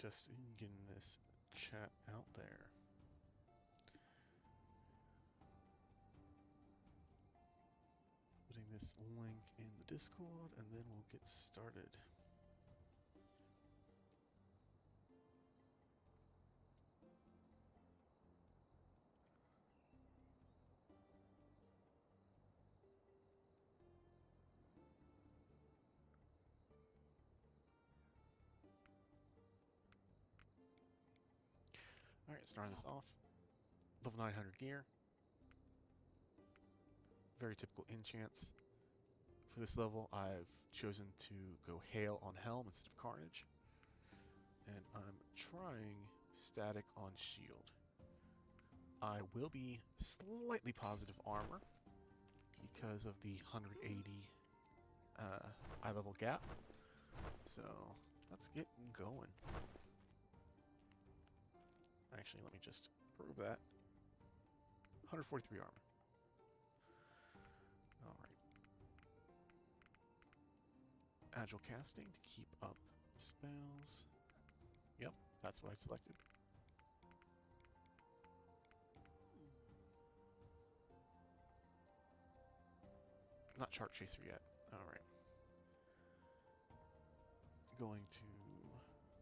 just getting this chat out there. Putting this link in the Discord, and then we'll get started. Alright, starting this off. Level 900 gear. Very typical enchants. For this level, I've chosen to go Hail on Helm instead of Carnage. And I'm trying Static on Shield. I will be slightly positive armor because of the 180 eye level gap. So let's get going. Actually, let me just prove that. 143 armor. Alright. Agile casting to keep up spells. Yep, that's what I selected. Not Shark Chaser yet. Alright. Going to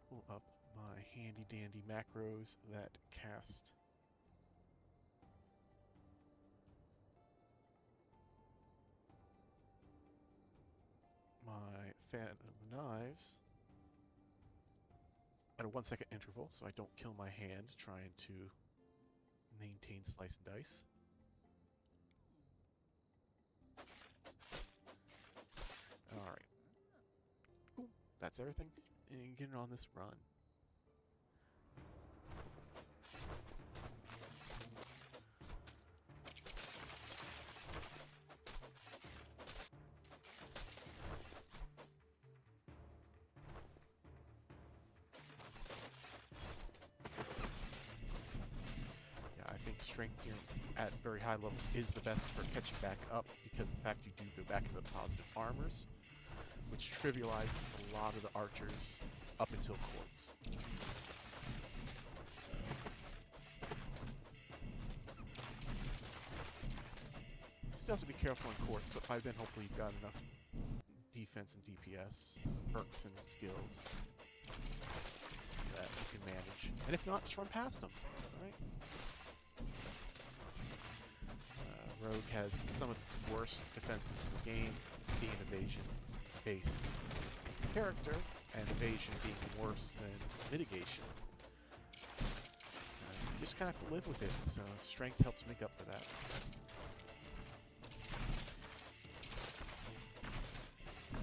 pull up my handy dandy macros that cast my Fan of Knives at a 1-second interval so I don't kill my hand trying to maintain slice and dice. Alright. Cool. That's everything. And getting on this run. I think strength here at very high levels is the best for catching back up because the fact you do go back into the positive armors, which trivializes a lot of the archers up until quartz. Still have to be careful in quartz, but by then hopefully you've got enough defense and DPS, perks and skills that you can manage. And if not, just run past them, alright? Rogue has some of the worst defenses in the game, being an evasion-based character, and evasion being worse than mitigation. You just kind of have to live with it, so strength helps make up for that.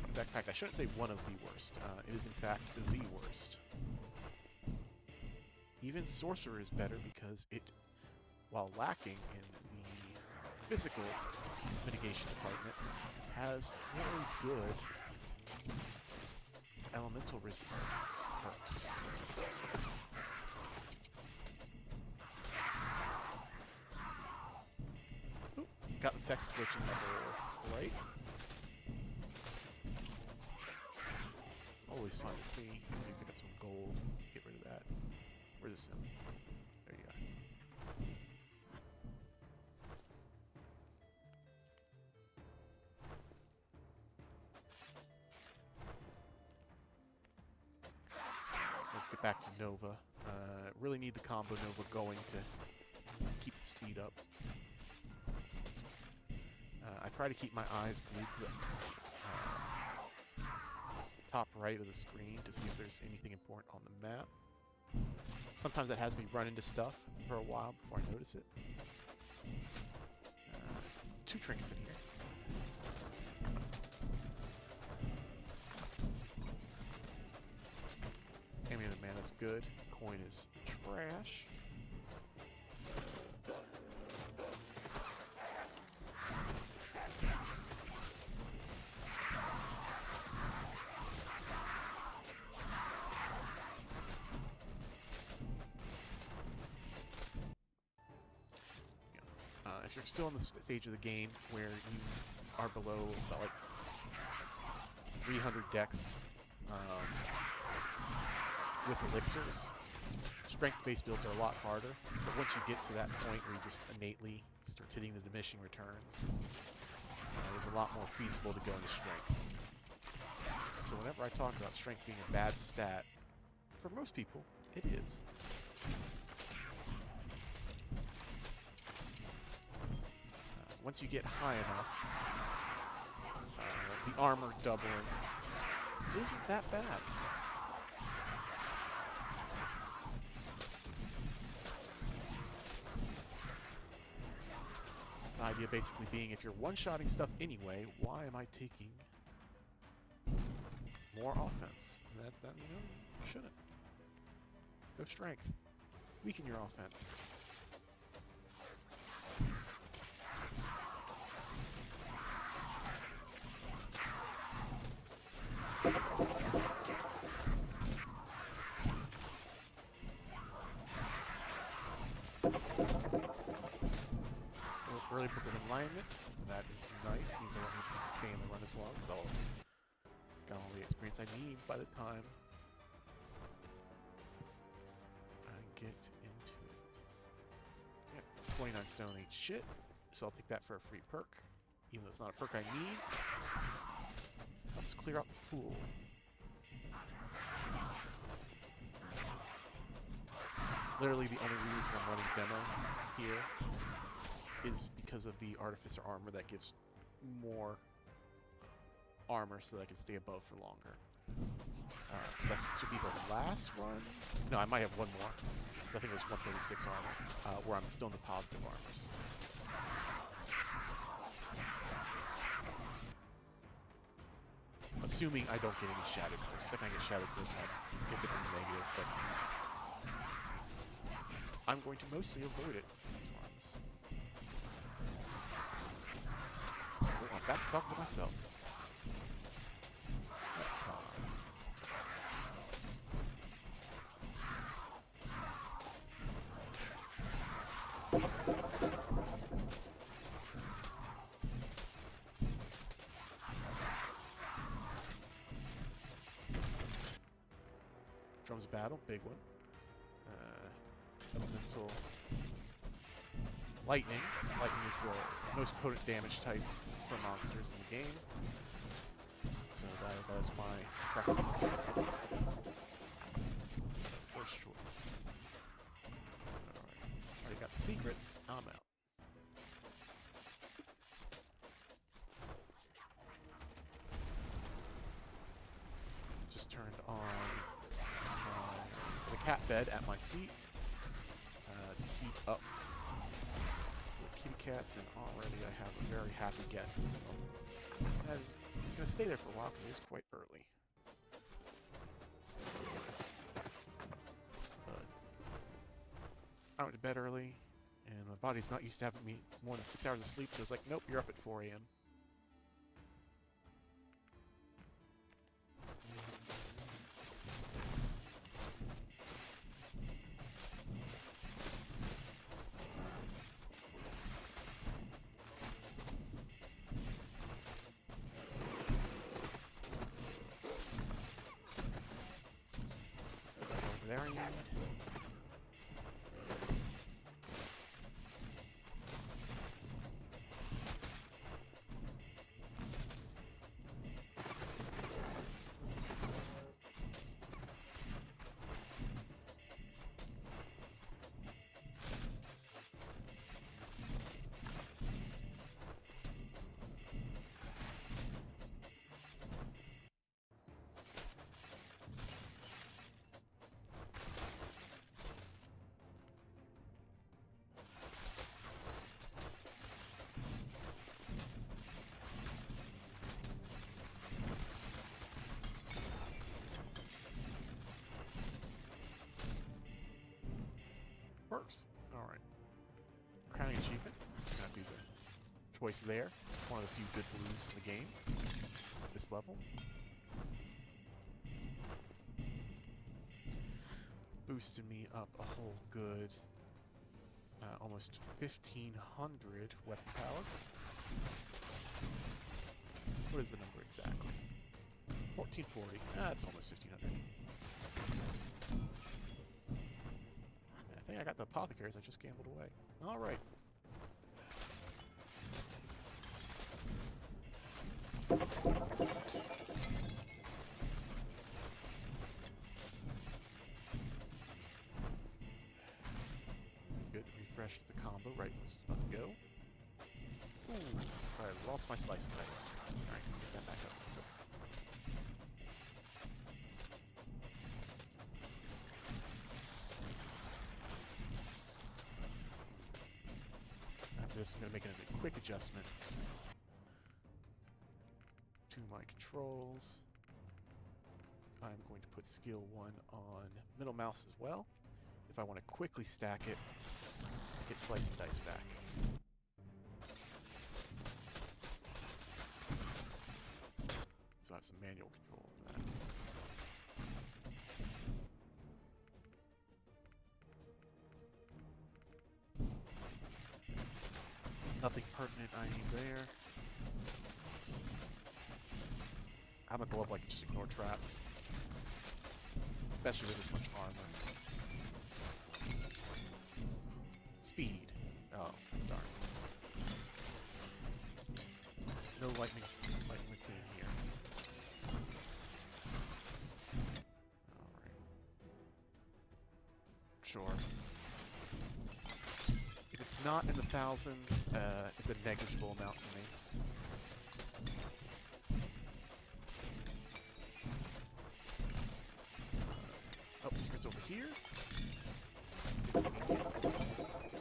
In fact, I shouldn't say one of the worst. It is in fact the worst. Even Sorcerer is better because it, while lacking in the physical mitigation department, has very good elemental resistance perks. Oop, got the text glitch in level right. Always fun to see. You pick up some gold, get rid of that. Where's the sim? There you go. Let's get back to Nova. Really need the combo Nova going to keep the speed up. I try to keep my eyes glued to the top right of the screen to see if there's anything important on the map. Sometimes that has me run into stuff for a while before I notice it. 2 trinkets in here. Amulet mana is good. Coin is trash. If you're still in the stage of the game where you are below about like 300 dex, with elixirs. Strength-based builds are a lot harder, but once you get to that point where you just innately start hitting the diminishing returns, it's a lot more feasible to go into strength. So whenever I talk about strength being a bad stat, for most people, it is. Once you get high enough, the armor doubling isn't that bad. The idea basically being, if you're one-shotting stuff anyway, why am I taking more offense? That you know, you shouldn't. Go strength. Weaken your offense. Early book of alignment. That is nice. Means I won't need to stay in the run as long, so I'll got all the experience I need by the time I get into it. Yeah, 29 stone ain't shit, so I'll take that for a free perk. Even though it's not a perk I need. Helps clear out the pool. Literally the only reason I'm running demo here is because of the Artificer armor that gives more armor so that I can stay above for longer. So this would be the last run. No, I might have one more. So I think there's 136 armor, where I'm still in the positive armors. Assuming I don't get any Shadow Curse. If I get Shadow Curse, I'll get it in the negative, but I'm going to mostly avoid it these runs. I'm back to talking to myself. That's fine. Drums battle, big one. Elemental lightning. Lightning is the most potent damage type for monsters in the game. So that is my preference. First choice. Alright. Already got the secrets. I'm out. Just turned on the cat bed at my feet to heat up the kitty cats, and already I have a very happy guest. And he's going to stay there for a while because it is quite early. But I went to bed early, and my body's not used to having me more than 6 hours of sleep, so it's like, nope, you're up at 4 a.m. There I am. Works. Alright. Crowning achievement. Gotta be the choice there. One of the few good blues in the game at this level. Boosted me up a whole good almost 1,500 weapon power. What is the number exactly? 1440. That's almost 1,500. Hey, I got the apothecaries. I just gambled away. All right. Good. Refresh the combo right when it's about to go. Ooh. I lost my slice of dice. Alright, get that back up. After this, I'm going to make a quick adjustment to my controls. I'm going to put skill 1 on middle mouse as well. If I want to quickly stack it, get slice and dice back. So I have some manual control over that. Nothing pertinent I need there. I'm at the level I can just ignore traps. Especially with this much armor. Speed. Oh, darn. No lightning McQueen here. Alright. Sure. If it's not in the thousands, it's a negligible amount for me. Oh, secret's over here.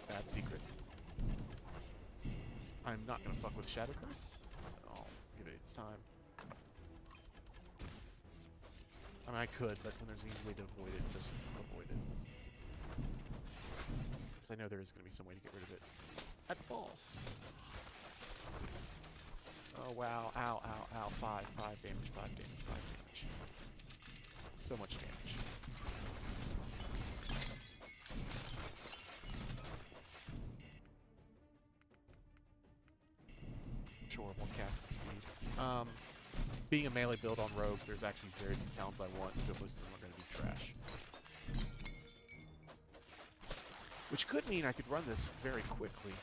Bad secret. I'm not gonna fuck with Shadow Curse, so I'll give it its time. I mean, I could, but when there's an easy way to avoid it, just avoid it. Because I know there is gonna be some way to get rid of it. At the balls. Oh wow, ow, ow, ow, 5 damage, 5 damage, 5 damage. So much damage. Sure, more casting speed. Being a melee build on Rogue, there's actually very few talents I want, so most of them are going to be trash. Which could mean I could run this very quickly.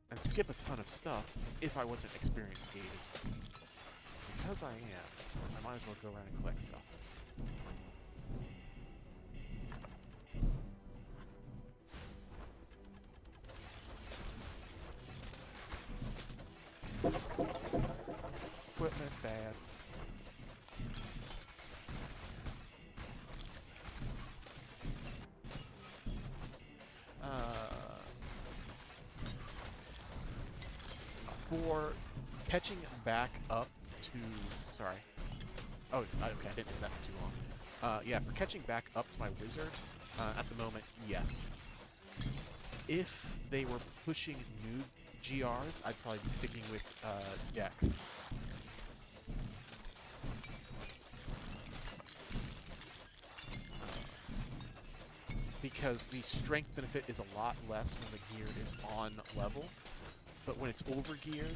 And skip a ton of stuff if I wasn't experience gated. Because I am, I might as well go around and collect stuff. Equipment bad. For catching back up to... Sorry. Oh, okay, I didn't miss that for too long. Yeah, for catching back up to my wizard, at the moment, yes. If they were pushing new GRs, I'd probably be sticking with Dex. Because the strength benefit is a lot less when the gear is on level, but when it's over geared,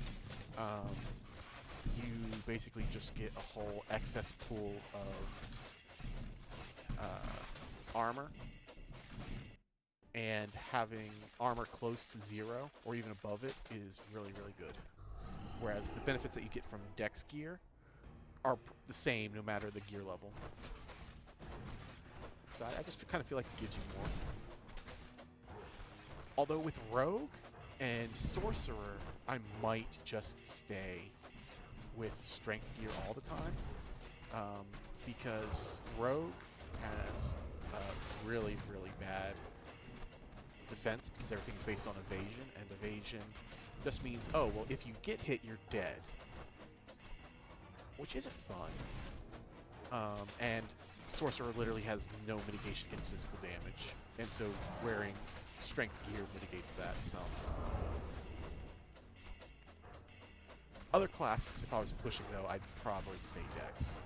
you basically just get a whole excess pool of armor, and having armor close to 0 or even above it is really, really good. Whereas the benefits that you get from Dex gear are the same no matter the gear level. So I just kind of feel like it gives you more. Although with Rogue and Sorcerer, I might just stay with Strength gear all the time. Because Rogue has really, really bad defense because everything's based on evasion, and evasion just means, oh, well, if you get hit, you're dead. Which isn't fun. And Sorcerer literally has no mitigation against physical damage, and so wearing strength gear mitigates that some. Other classes, if I was pushing though, I'd probably stay Dex.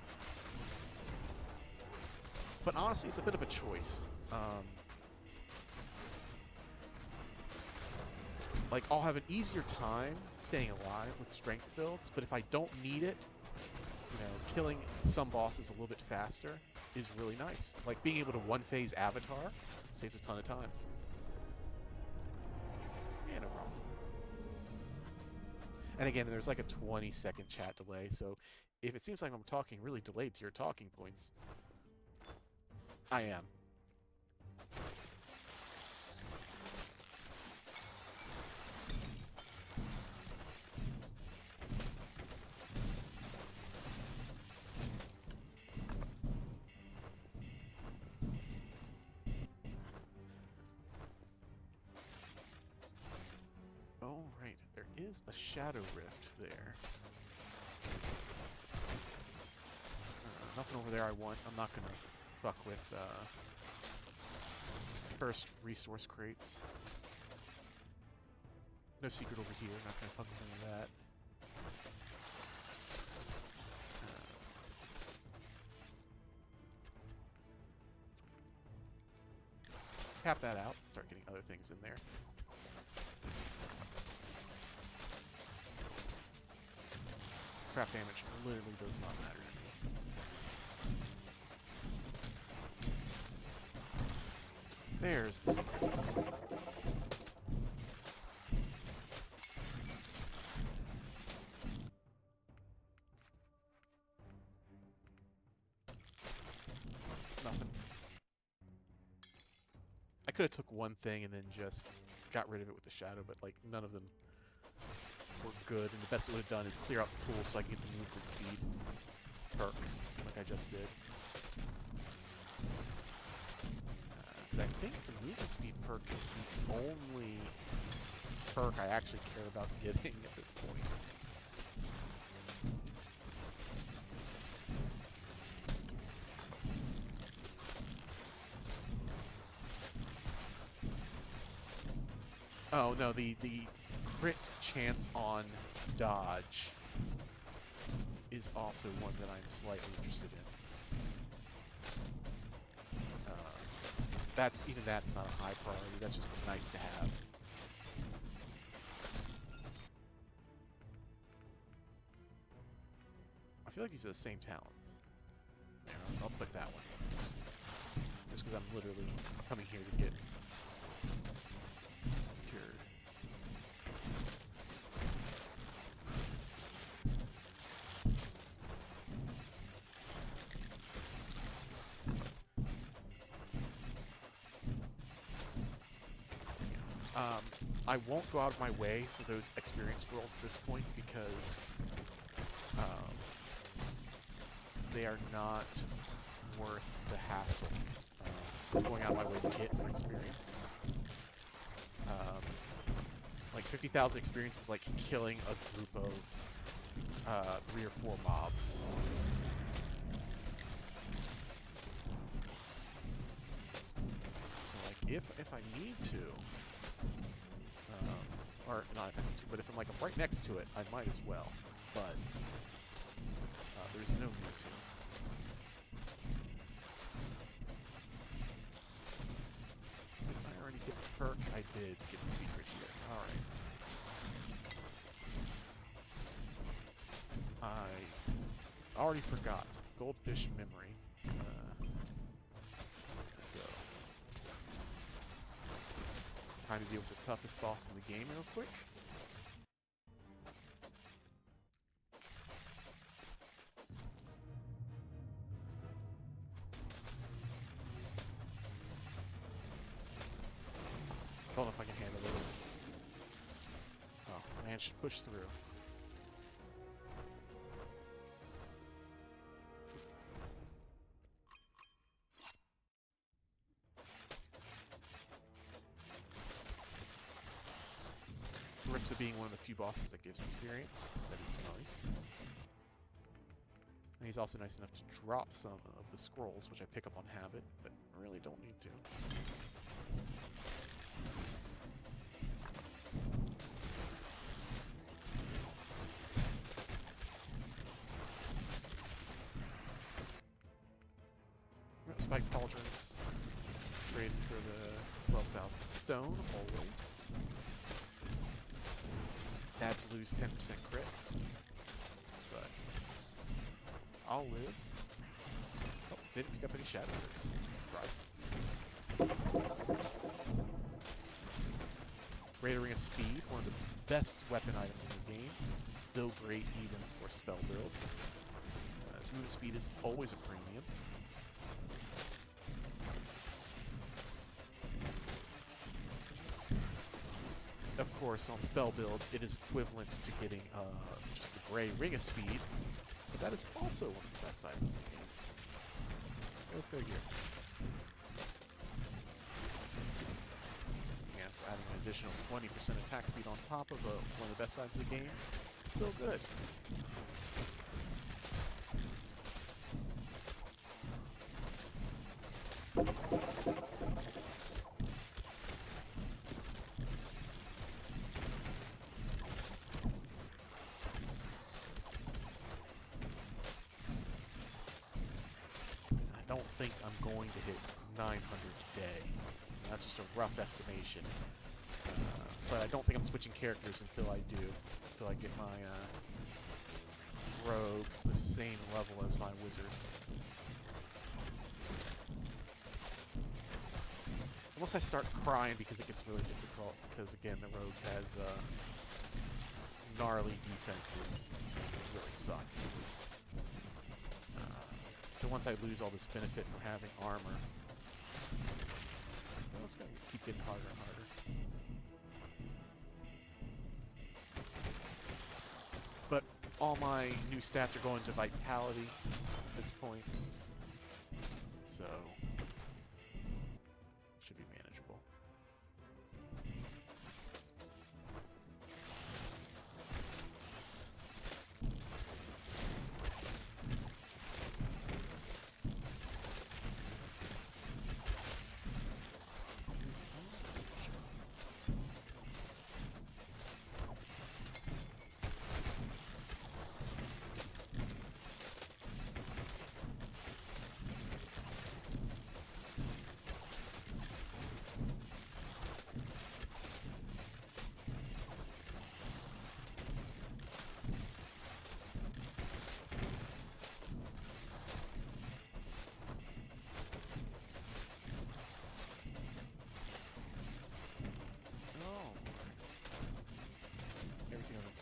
But honestly, it's a bit of a choice. Like, I'll have an easier time staying alive with strength builds, but if I don't need it, you know, killing some bosses a little bit faster is really nice. Like being able to one-phase Avatar saves a ton of time. Yeah, no problem. And again, there's like a 20-second chat delay, so if it seems like I'm talking really delayed to your talking points, I am. Oh, right. There is a Shadow Rift there. Nothing over there I want. I'm not going to fuck with first resource crates. No secret over here. Not going to fuck with any of that. Tap that out. Start getting other things in there. Trap damage literally does not matter to me. There's the secret. Nothing. I could have took one thing and then just got rid of it with the shadow, but like none of them were good, and the best it would have done is clear out the pool so I can get the movement speed perk, like I just did. Because I think the movement speed perk is the only perk I actually care about getting at this point. Oh no, the crit chance on dodge is also one that I'm slightly interested in. Even that's not a high priority, that's just a nice to have. I feel like these are the same talents. Yeah, I'll click that one. Just because I'm literally coming here to get cured. I won't go out of my way for those experience scrolls at this point because they are not worth the hassle going out of my way to get for experience. Like 50,000 experience is like killing a group of 3 or 4 mobs. So like if I need to, or not if I need to, but if I'm like right next to it, I might as well. But there's no need to. Did I already get the perk? I did get the secret here. Alright. I already forgot. Goldfish memory. So time to deal with the toughest boss in the game real quick. I don't know if I can handle this. Oh, I managed to push through. The rest of being one of the few bosses that gives experience. That is nice. And he's also nice enough to drop some of the scrolls, which I pick up on habit, but I really don't need to. Spike Pauldrons. Trade for the 12,000 stone, always. Sad to lose 10% crit, but I'll live. Oh, didn't pick up any shadow curse. Surprise. Greater Ring of Speed, one of the best weapon items in the game. Still great even for spell build. As movement speed is always a premium. Of course, on spell builds, it is equivalent to getting just the Gray Ring of Speed, but that is also one of the best items in the game. Go figure. Yeah, so adding an additional 20% attack speed on top of one of the best items in the game, still good. I don't think I'm going to hit 900 today. That's just a rough estimation. But I don't think I'm switching characters until I do. Until I get my rogue the same level as my wizard. Unless I start crying because it gets really difficult. Because again, the rogue has gnarly defenses. They really suck. So once I lose all this benefit from having armor, well, it's going to keep getting harder and harder. But all my new stats are going to vitality at this point, so should be manageable.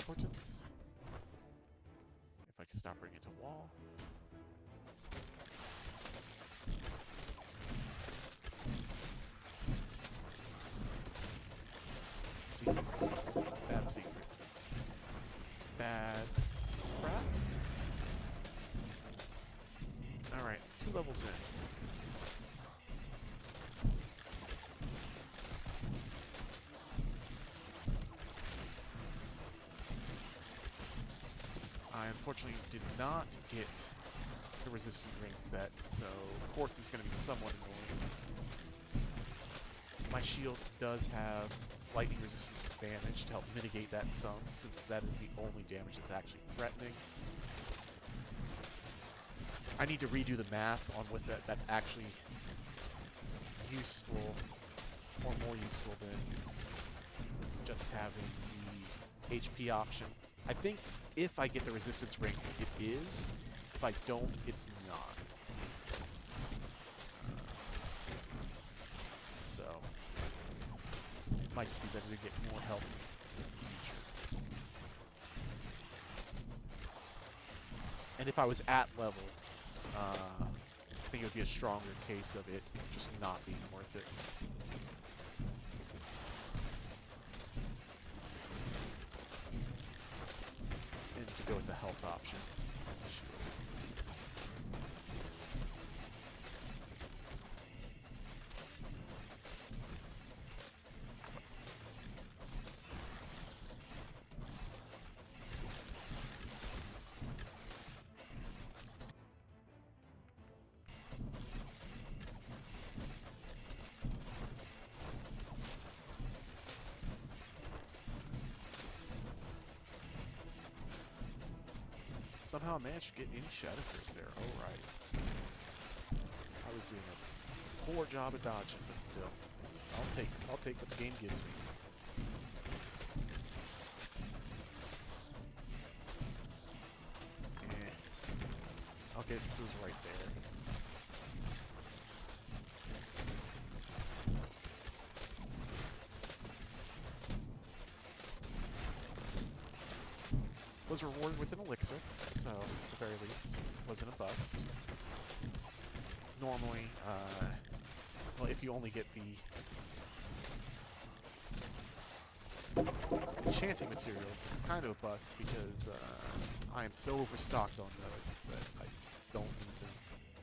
Importance. If I can stop bringing it to wall. Secret. Bad secret. Bad crap. Alright, 2 levels in. I unfortunately did not get the resistant ring set, so quartz is going to be somewhat annoying. My shield does have lightning resistance damage to help mitigate that some, since that is the only damage that's actually threatening. I need to redo the math on what that's actually useful, or more useful than just having the HP option. I think if I get the resistance ring, it is. If I don't, it's not. So, it might just be better to get more help in the future. And if I was at level, I think it would be a stronger case of it just not being worth it. To go with the health option. Somehow I managed to get any shadow curse there. Alright. I was doing a poor job of dodging, but still. I'll take what the game gives me. I'll it since it was right there. Was rewarded with an elixir, so at the very least, wasn't a bust. Normally, well, if you only get the enchanting materials, it's kind of a bust because I am so overstocked on those that I don't need them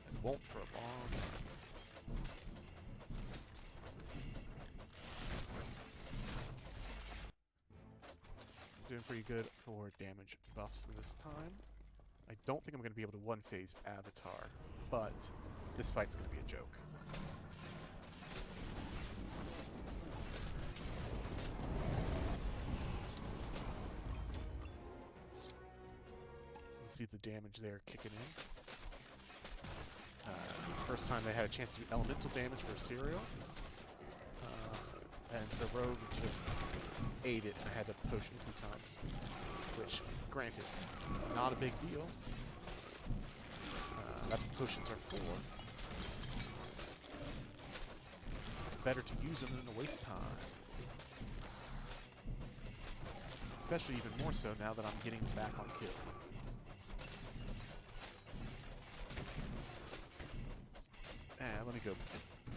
and won't for a long time. Doing pretty good for damage buffs this time. I don't think I'm going to be able to one-phase Avatar, but this fight's going to be a joke. You can see the damage there kicking in. First time they had a chance to do elemental damage for a cereal. And the rogue just ate it, and I had to potion 2 times. Which, granted, not a big deal. That's what potions are for. It's better to use them than to waste time. Especially even more so now that I'm getting back on kill. And let me go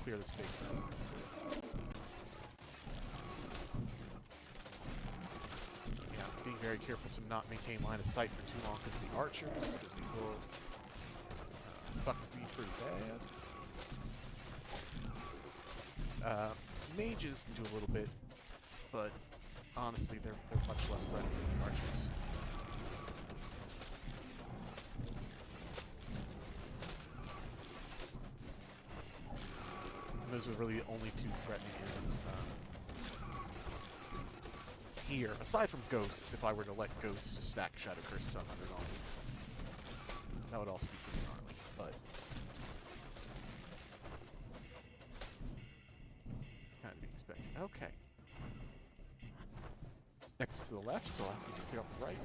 clear this big thing. Being very careful to not maintain line of sight for too long because of the archers, because they will fuck with me pretty bad. Mages can do a little bit, but honestly, they're much less threatening than the archers. And those are really the only 2 threatening enemies. Here, aside from ghosts, if I were to let ghosts just stack Shadow Curse stun on it on me, that would also be pretty gnarly, but it's kind of being expected. Okay. Next to the left, so I can clear up the right.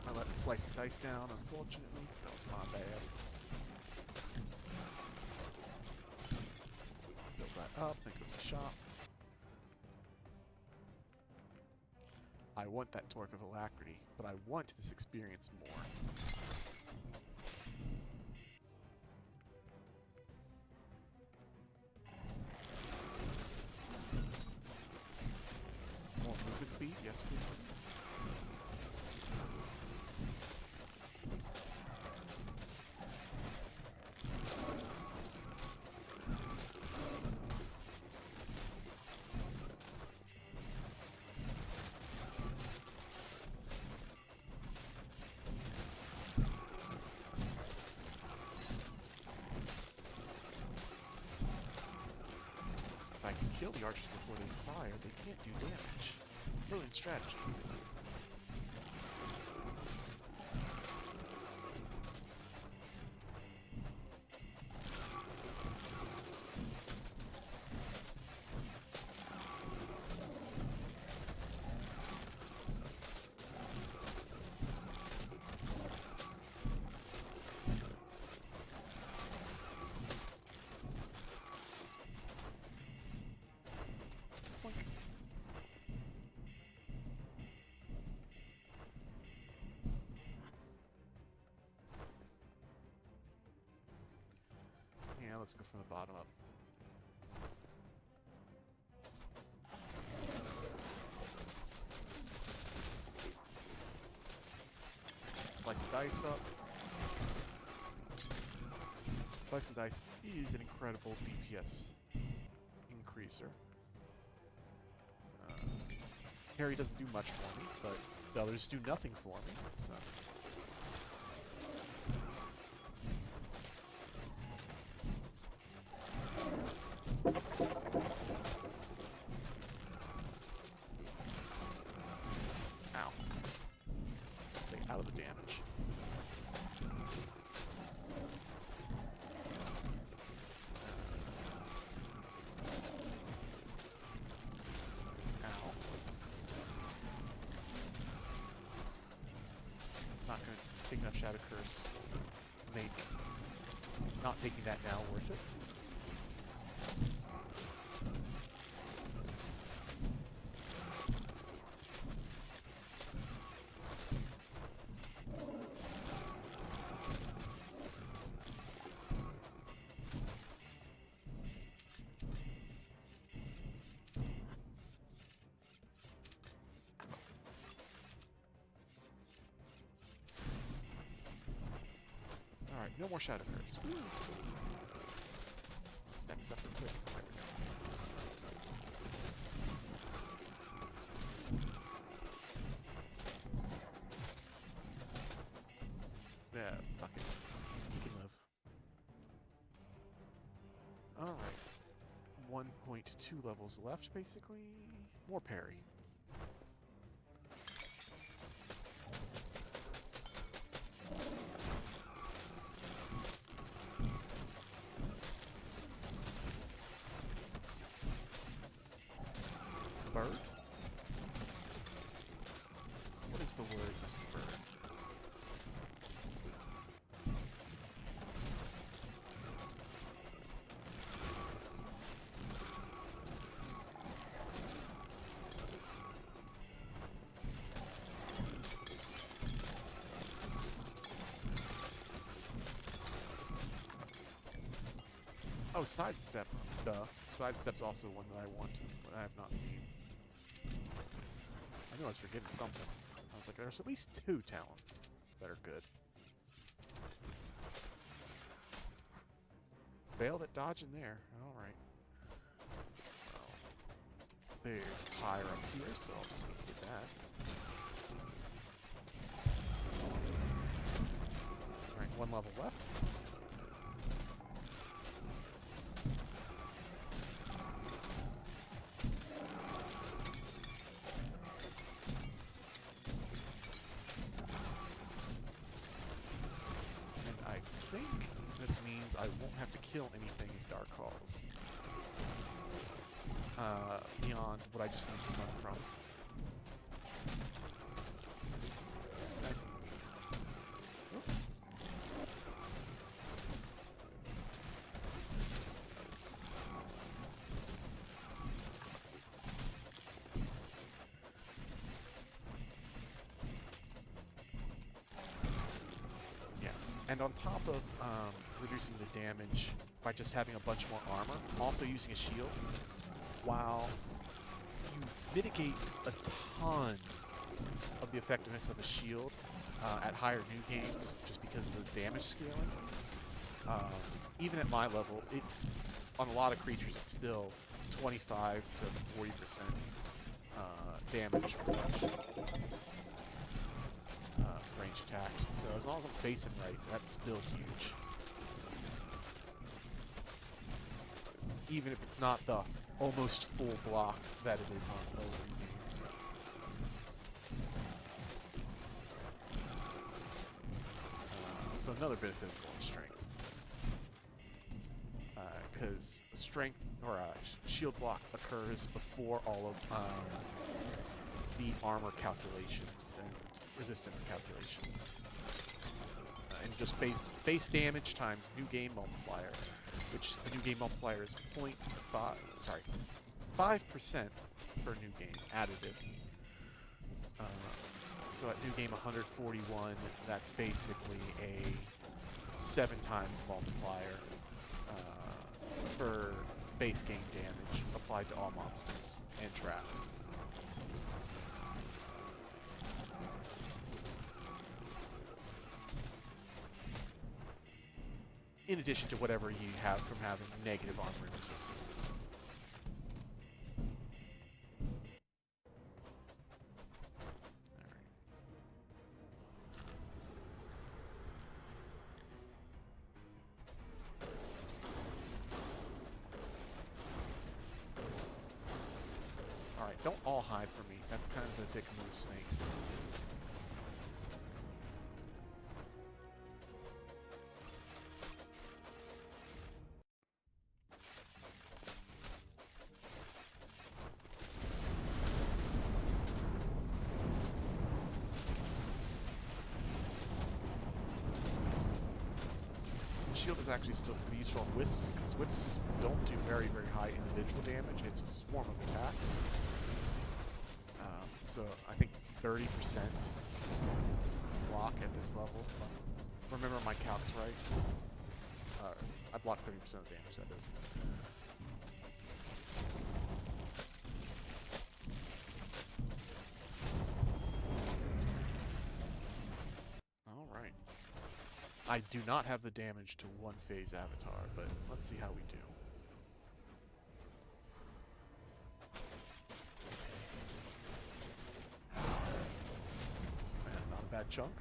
I let Slice and Dice down, unfortunately. That was my bad. Build that up, then go to the shop. I want that Torque of Alacrity, but I want this experience more. More movement speed? Yes, please. I can kill the archers before they fire, they can't do damage. Brilliant strategy. Yeah, let's go from the bottom up. Slice and Dice up. Slice and Dice is an incredible DPS increaser. Harry doesn't do much for me, but the others do nothing for me, so... Ow. Stay out of the damage. Ow. Not gonna take enough Shadow Curse to make not taking that now worth it. Alright, no more Shadow Curse. Stack this up real quick. There we go. Yeah, fuck it. You can live. Alright. 1.2 levels left, basically. More parry. Bird? What is the word, Mr. Bird? Oh, sidestep. Duh. Sidestep's also one that I want, but I have not seen. I knew I was forgetting something. I was like, there's at least 2 talents that are good. Bailed at dodging there. Alright. Well, there's fire up here, so I'll just get that. Alright, 1 level left. I think this means I won't have to kill anything in Dark Halls. Beyond what I just need to run from. Nice. Oop. And on top of reducing the damage by just having a bunch more armor, I'm also using a shield, while you mitigate a ton of the effectiveness of a shield at higher new games, just because of the damage scaling. Even at my level, it's on a lot of creatures, it's still 25 to 40% damage reduction. Range attacks. So as long as I'm facing right, that's still huge. Even if it's not the almost full block that it is on older games. So another benefit of going strength. Because strength, or shield block occurs before all of the armor calculations and resistance calculations. And just base damage times new game multiplier, which the new game multiplier is 5% per new game additive. So at new game 141, that's basically a 7 times multiplier for base game damage applied to all monsters and traps. In addition to whatever you have from having negative armor resistance. Alright, don't all hide from me. That's kind of the dick move, snakes. is actually still pretty useful on wisps, because wisps don't do very, very high individual damage. It's a swarm of attacks. So I think 30% block at this level. Remember my calcs right? I block 30% of the damage, that is. Alright. I do not have the damage to one phase avatar, but let's see how we do. Man, not a bad chunk.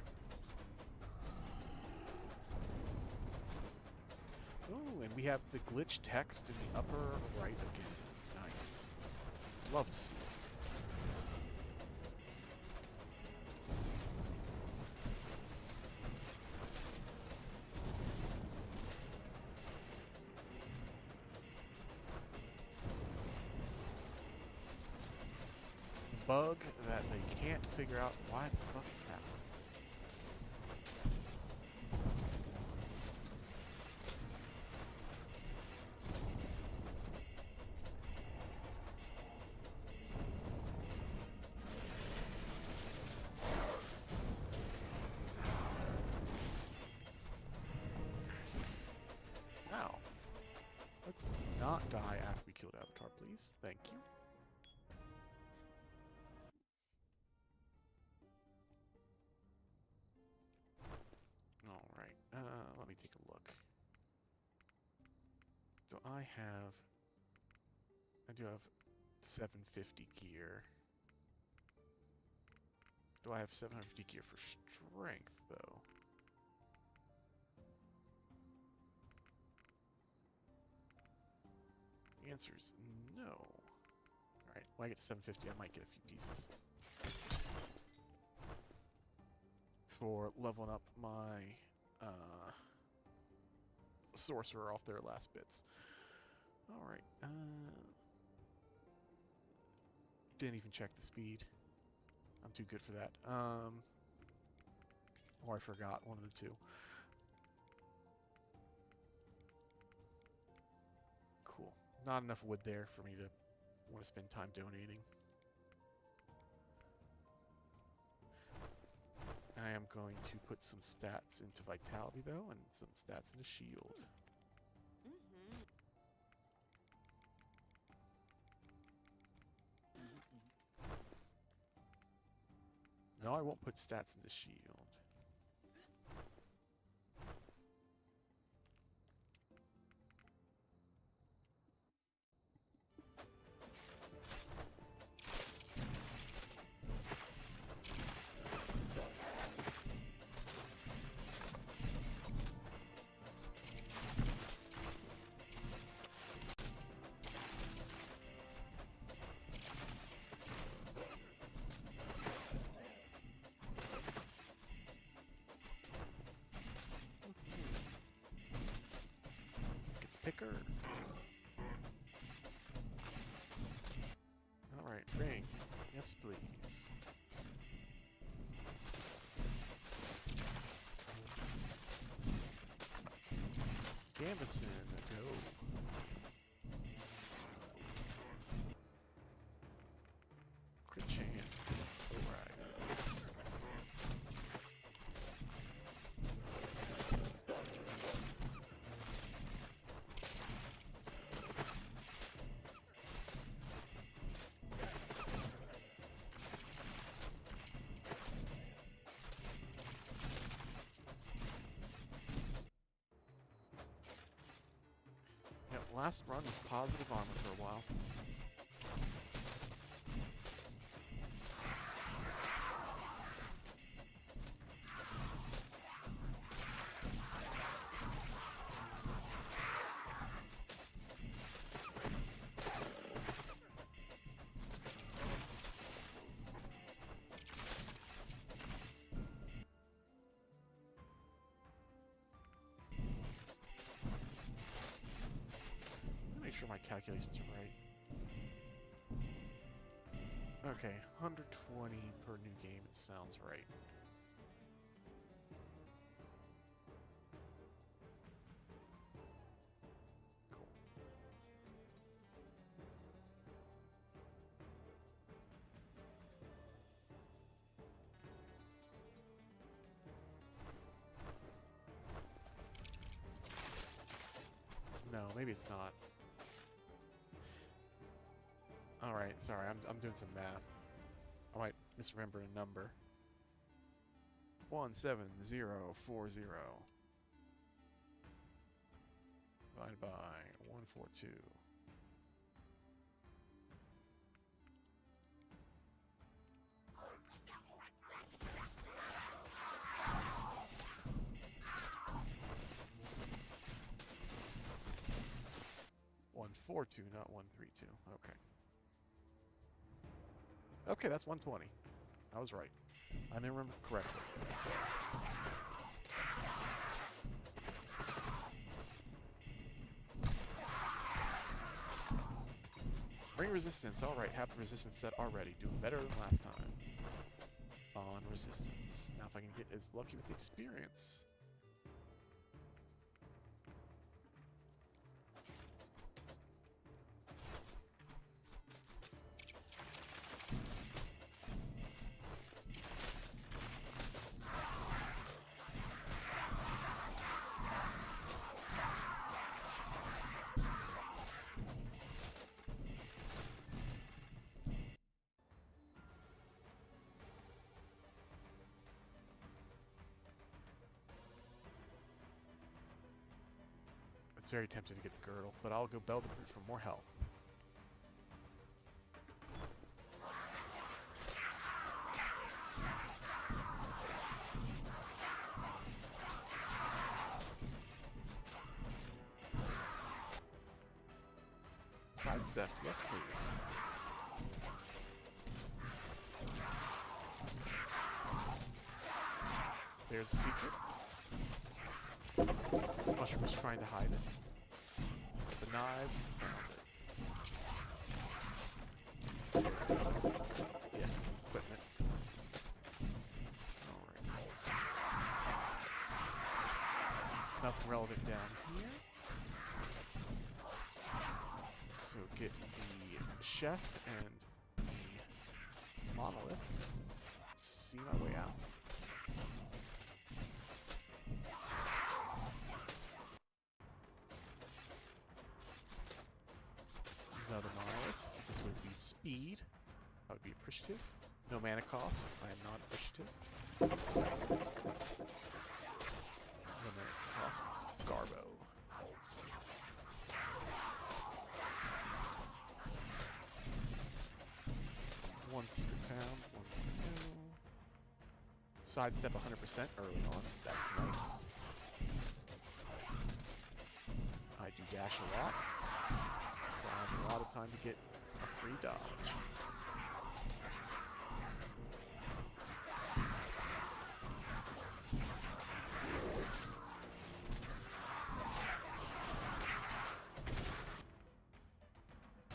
Ooh, and we have the glitch text in the upper right again. Nice. Love to see it. Bug that they can't figure out why the fuck it's happening. Ow. Let's not die after we killed Avatar, please. Thank you. Alright, let me take a look. Do I have... I do have 750 gear. Do I have 750 gear for strength, though? The answer is no. Alright, when I get to 750, I might get a few pieces. For leveling up my sorcerer off their last bits. Alright, didn't even check the speed. I'm too good for that. Or I forgot, one of the two. Cool. Not enough wood there for me to want to spend time donating. I am going to put some stats into Vitality, though, and some stats into Shield. No, I won't put stats into Shield. Picker. Alright, ring. Yes, please. Gambeson, go. Crit chance. Alright. Last run with positive armor for a while. Make sure my calculations are right. Okay, 120 per new game, it sounds right. maybe it's not. Alright, sorry, I'm doing some math. I might misremember a number. 17040 divided by 142. One 4-2, not 1-3-2. Okay. Okay, that's 120. I was right. I didn't remember correctly. Bring resistance. Alright, have the resistance set already. Doing better than last time. On resistance. Now if I can get as lucky with the experience. It's very tempting to get the girdle, but I'll go Bell the Brute for more health. Sidestep, yes please. There's the secret. Mushroom was trying to hide it. The knives found it. Yeah, equipment. Alright. Nothing relevant down here. So get the chef and the monolith. See my way out. Another monolith. This would be speed. I would be appreciative. No mana cost. I am not appreciative. No mana cost is Garbo. One secret pound. One new. Sidestep 100% early on. That's nice. I do dash a lot. So I have a lot of time to get a free dodge.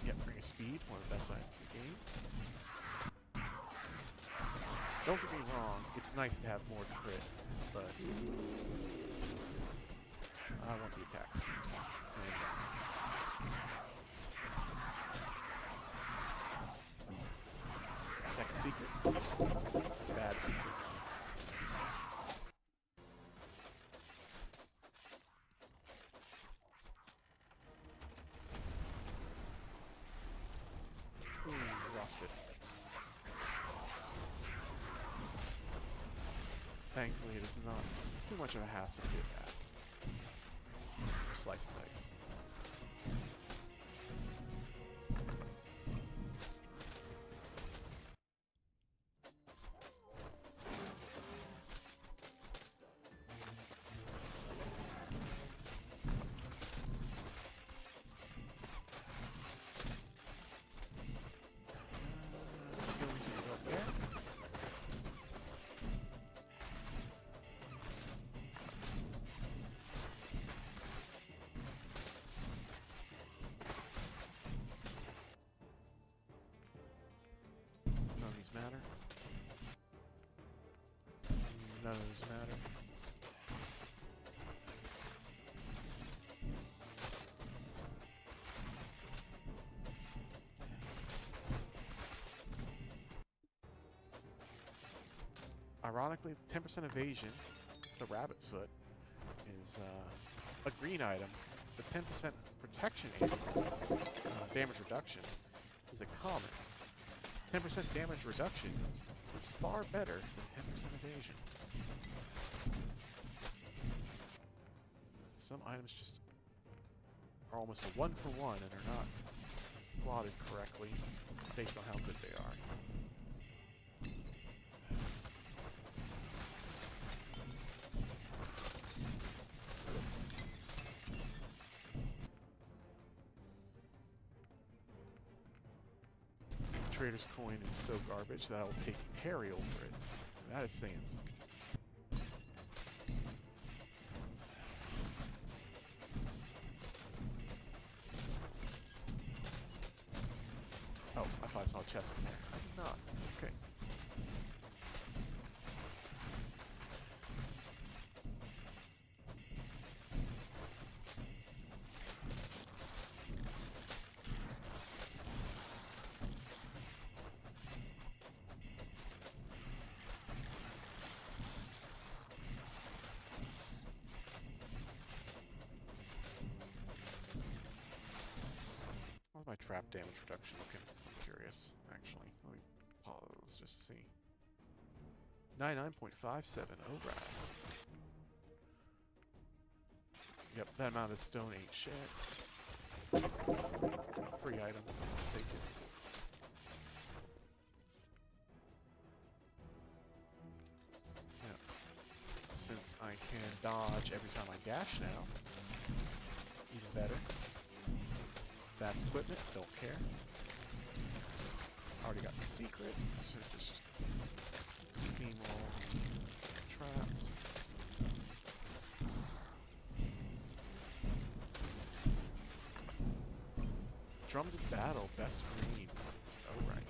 Yep, bring a speed, one of the best items in the game. Don't get me wrong, it's nice to have more crit, but I want the attack speed. Second secret. Bad secret. Ooh, rusted. Thankfully, it is not too much of a hassle to get that. Slice and dice. Matter. None of these matter. Ironically, 10% evasion, the rabbit's foot, is a green item, but 10% protection and damage reduction is a common. 10% damage reduction is far better than 10% evasion. Some items just are almost a 1-for-1 and are not slotted correctly based on how good they are. Trader's coin is so garbage that I will take Harry over it. That is saying something. Oh, I thought I saw a chest in there. I did not. Okay. How's my trap damage reduction looking? I'm curious, actually. Let me pause just to see. 99.57. Oh, right. Yep, that amount of stone ain't shit. Free item. Take it. Yep. Since I can dodge every time I dash now, even better. That's equipment, don't care. Already got the secret, so just steamroll traps. Drums of battle, best green. Oh, right.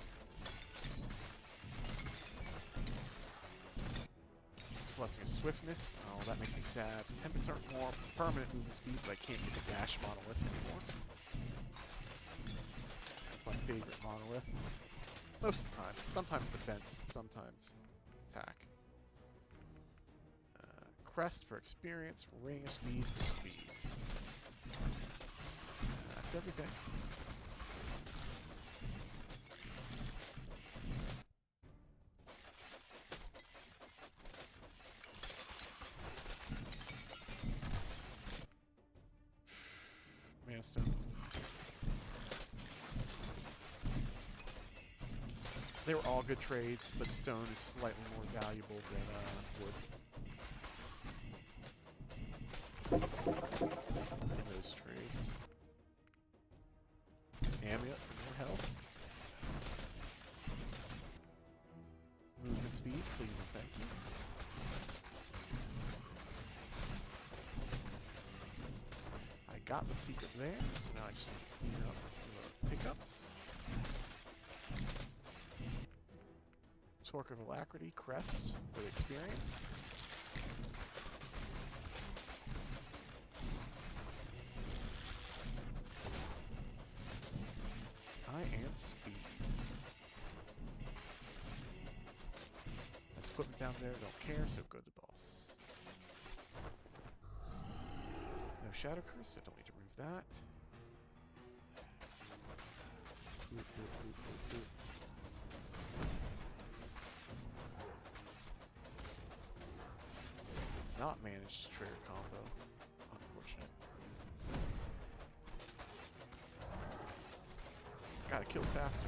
Blessing of swiftness. Oh, that makes me sad. 10% more permanent movement speed, but I can't get the dash monolith anymore. That's my favorite monolith. Most of the time. Sometimes defense, sometimes attack. Crest for experience, ring of speed for speed. That's everything. Mana stone. They were all good trades, but stone is slightly more valuable than wood. In those trades. Amulet for more health. Movement speed, please and thank you. I got the secret there, so now I just need to clean up the pickups. Torque of Alacrity, crest with experience. I am speed. Let's put it down there, don't care, so go to boss. No Shadow Curse, I don't need to remove that. Not managed to trigger combo. Unfortunate. Gotta kill faster.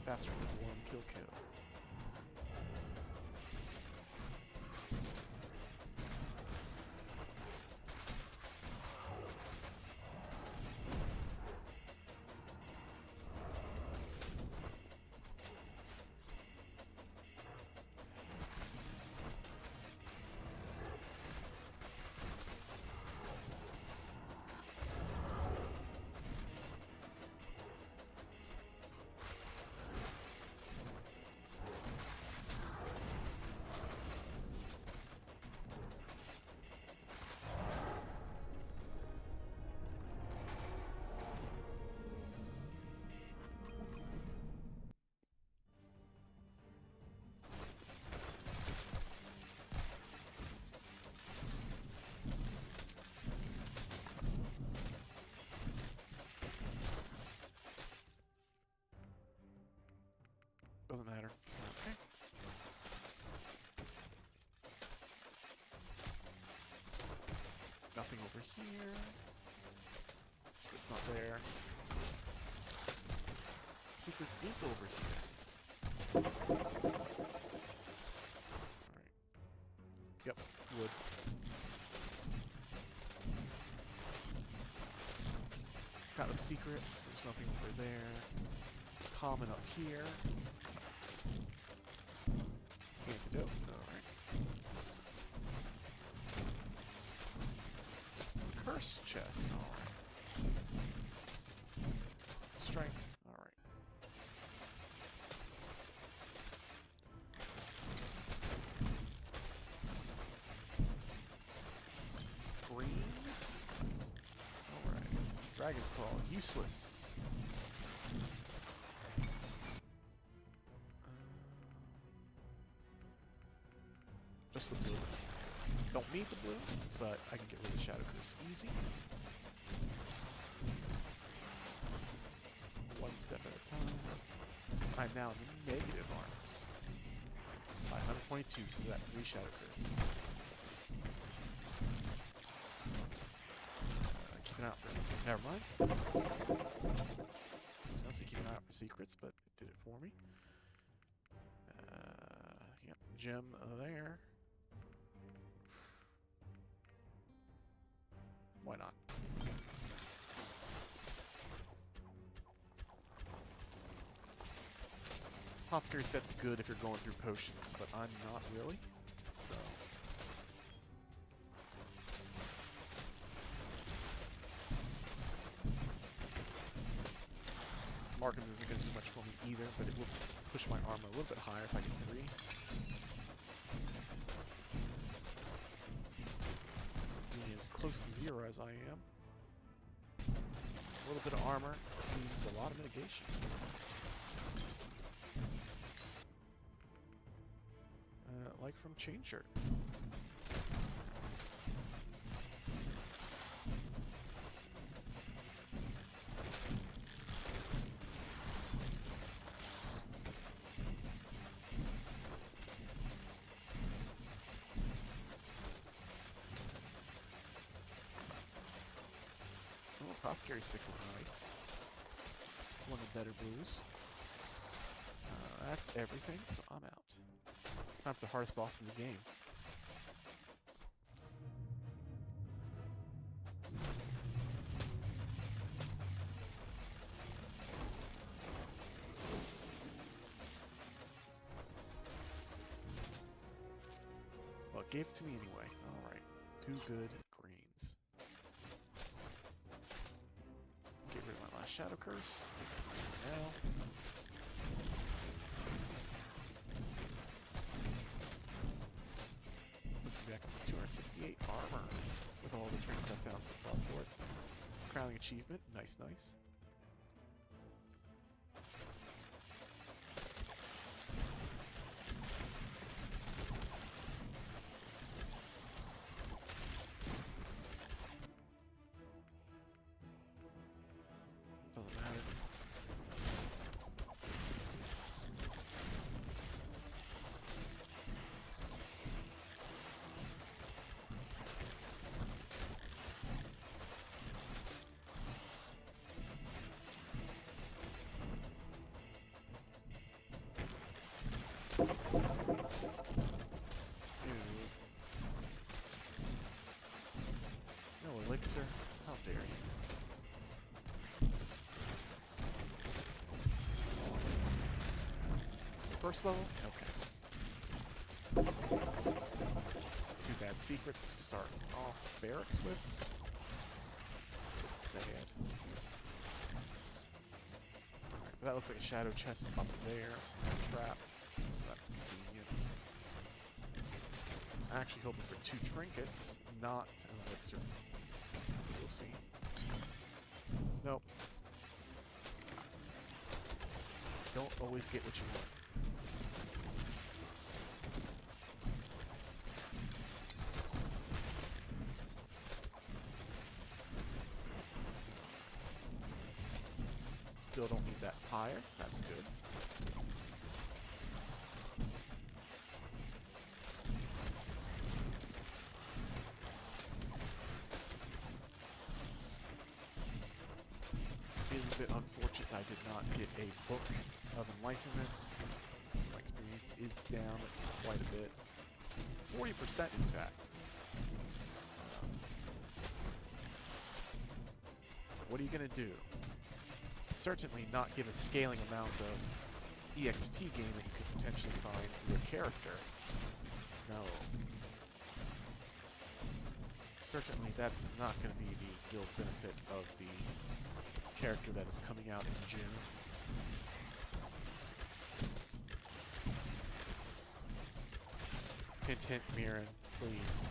Faster than one kill. there. Secret is over here. Alright. Yep, wood. Got the secret. There's nothing over there. Common up here. Antidote. Alright. Cursed chest. Alright. Strength. Alright. Green. Alright. Dragon's Claw. Useless. Just the blue. Don't need the blue, but I can get rid of Shadow Curse easy. One step at a time. I'm now in the negative arms. 522, so that 3 Shadow Curse. Keep an eye out for... Never mind. I was gonna say keep an eye out for secrets, but it did it for me. Yep, gem there. Why not? Apothecary set's good if you're going through potions, but I'm not really, so... Markham isn't going to do much for me either, but it will push my armor a little bit higher if I get 3. Being as close to 0 as I am. A little bit of armor means a lot of mitigation. Like from Chain Shirt. Oh, Apothecary Sickle, nice. One of the better blues. That's everything, so I'm out. Time for the hardest boss in the game. Well, it gave it to me anyway. Alright. 2 good greens. Get rid of my last Shadow Curse. Now. Back up to 268 armor with all the trinkets I found so far for it. Crowning achievement, nice, nice. Doesn't matter. No elixir? How dare you? First level? Okay. 2 bad secrets to start off barracks with. It's sad. Alright, but that looks like a shadow chest up there. A trap. So that's convenient. Actually hoping for 2 trinkets, not an elixir. We'll see. Nope. Don't always get what you want. Still don't need that fire. That's good. bit unfortunate I did not get a Book of Enlightenment. So my experience is down quite a bit. 40% in fact. What are you going to do? Certainly not give a scaling amount of EXP gain that you could potentially find for your character. No. Certainly that's not going to be the guild benefit of the character that is coming out in June. Hint, hint, Mirren, please.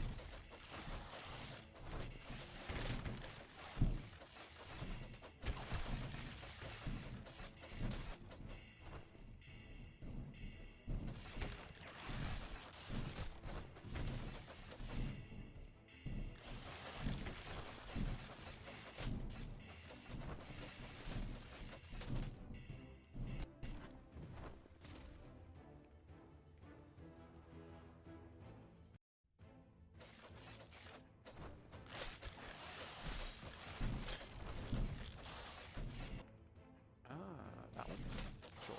That one? Sure.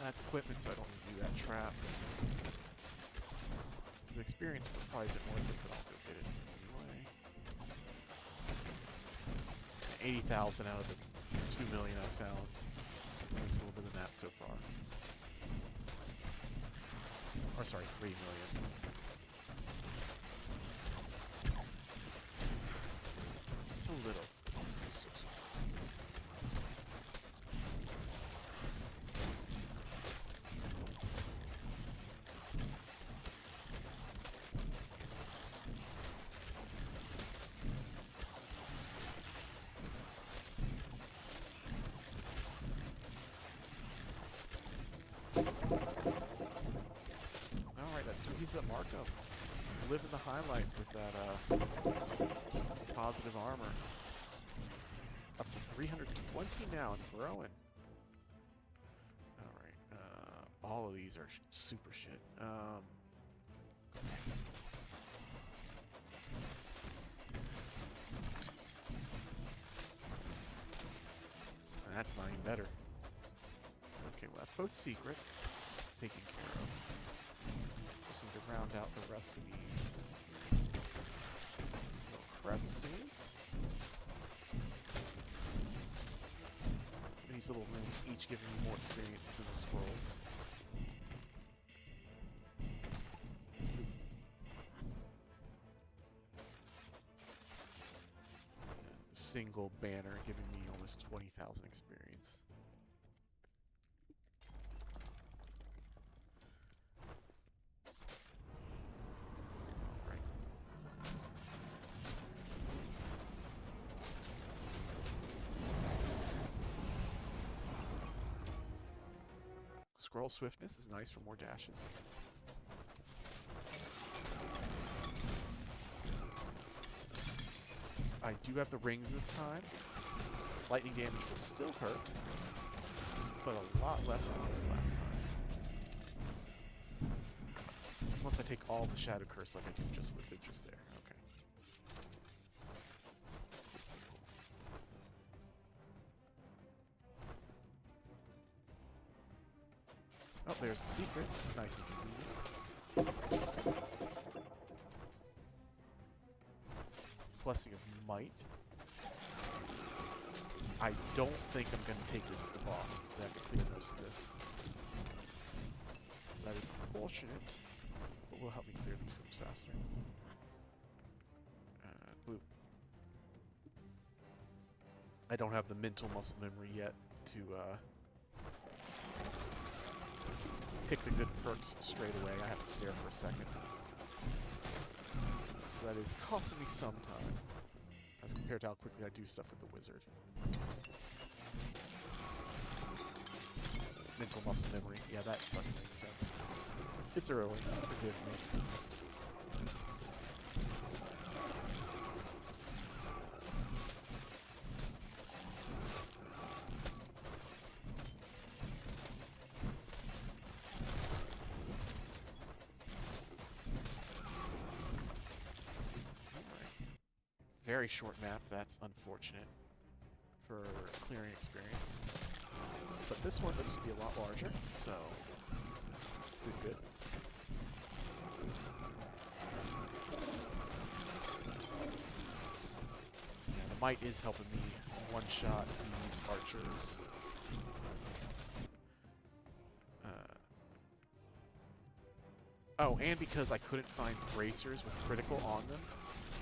That's equipment, so I don't need to do that trap. The experience probably isn't worth it, but I'll go get it anyway. 80,000 out of the 2 million I found. That's a little bit of the map so far. Or sorry, 3 million. So little. So small. So he's at Markham's, living the high life with that positive armor. Up to 320 now and growing. Alright, all of these are super shit. And that's not even better. Okay, well that's both secrets taken care of. Just need to round out the rest of these little crevices. These little rooms each giving me more experience than the scrolls. A single banner giving me almost 20,000 experience. Scroll swiftness is nice for more dashes. I do have the rings this time. Lightning damage will still hurt, but a lot less than it was last time. Unless I take all the Shadow Curse like I do just there. Okay. Oh, there's the secret. Nice and convenient. Blessing of Might. I don't think I'm going to take this to the boss, because I have to clear most of this. So that is unfortunate, but will help me clear these rooms faster. Blue. I don't have the mental muscle memory yet to, pick the good perks straight away. I have to stare for a second. So that is costing me some time, as compared to how quickly I do stuff with the wizard. Mental muscle memory. Yeah, that fucking makes sense. It's early. Forgive me. Very short map, that's unfortunate for clearing experience. But this one looks to be a lot larger, so good. Yeah, the might is helping me one-shot these archers. Oh, and because I couldn't find bracers with critical on them,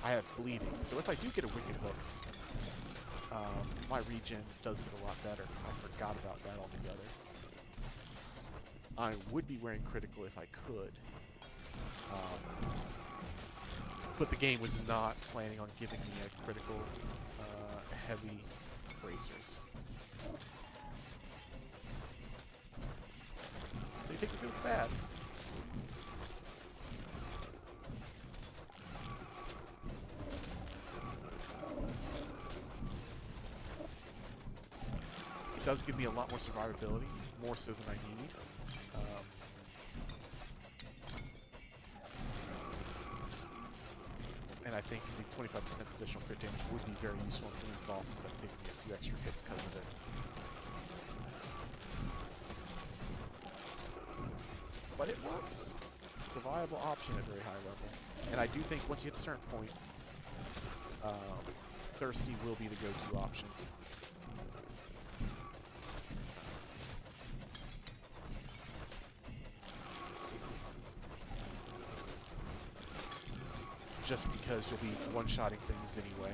I have bleeding, so if I do get a Wicked Hooks, my regen does get a lot better. I forgot about that altogether. I would be wearing critical if I could, but the game was not planning on giving me a critical heavy bracers. So you take the good with the bad. It does give me a lot more survivability, more so than I need. And I think the 25% additional crit damage would be very useful on some of these bosses that give me a few extra hits because of it. But it works. It's a viable option at very high level. And I do think once you hit a certain point, Thirsty will be the go-to option. Just because you'll be one-shotting things anyway.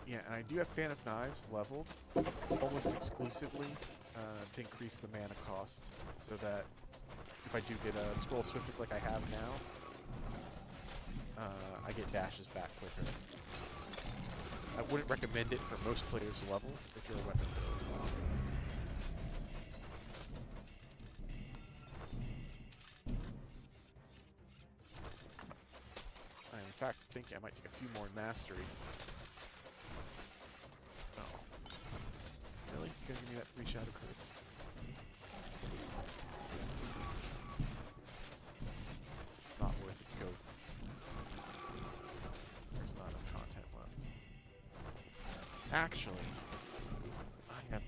Yeah, and I do have Fan of Knives leveled almost exclusively to increase the mana cost, so that if I do get a Scroll Swiftness like I have now, I get dashes back quicker. I wouldn't recommend it for most players' levels if you're a weapon builder. I, in fact, think I might take a few more in Mastery. Really? You gonna give me that 3 Shadow Curse? It's not worth it to go. There's not enough content left. Actually, I have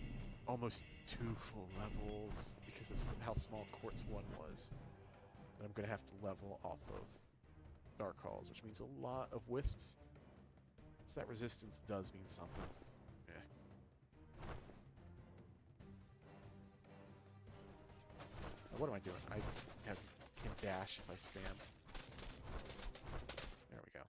almost 2 full levels because of how small Quartz 1 was. That I'm gonna have to level off of Dark Halls, which means a lot of Wisps. So that resistance does mean something. What am I doing? I can dash if I spam. There we go.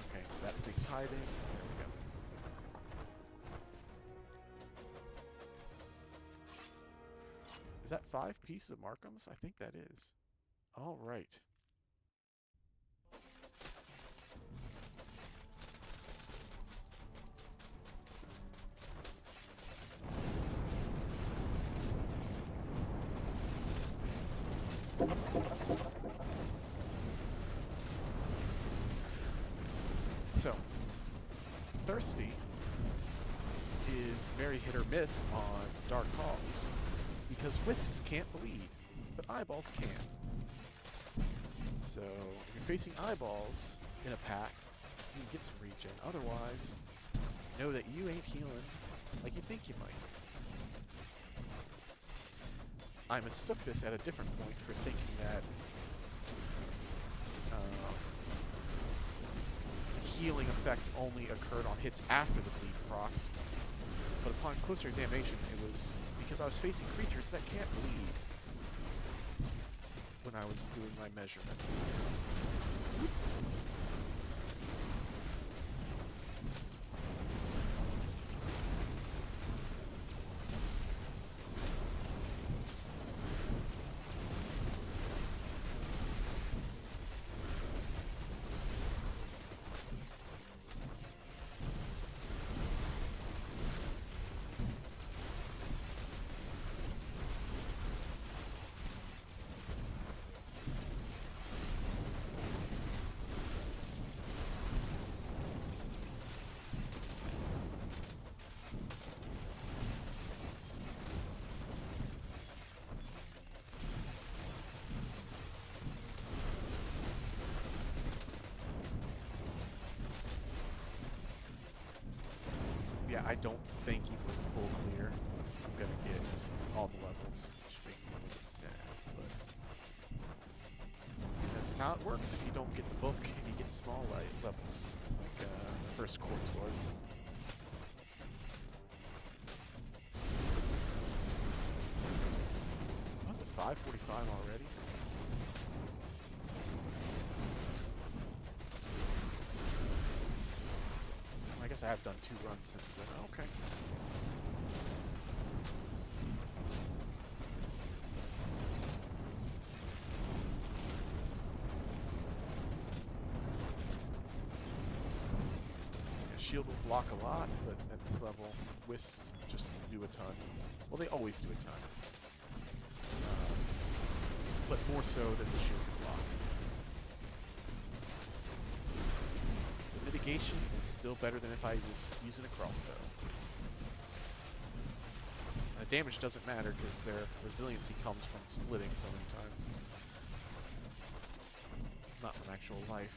Okay, that snake's hiding. There we go. Is that 5 pieces of Markham's? I think that is. All right. So, Thirsty is very hit or miss on Dark Hogs because Wisps can't bleed, but Eyeballs can. So, if you're facing Eyeballs in a pack, you can get some regen. Otherwise, know that you ain't healing like you think you might. I mistook this at a different point for thinking that the healing effect only occurred on hits after the bleed procs, but upon closer examination, it was because I was facing creatures that can't bleed when I was doing my measurements. Oops. Yeah, I don't think even with full clear, I'm gonna get all the levels, which makes me a little bit sad, but that's how it works if you don't get the book and you get small levels, like the first Quartz was. Was it 5:45 already? I guess I have done 2 runs since then. Okay. Yeah, shield will block a lot, but at this level, Wisps just do a ton. Well, they always do a ton. But more so than the shield can block. Mitigation is still better than if I was using a crossbow. The damage doesn't matter because their resiliency comes from splitting so many times. Not from actual life.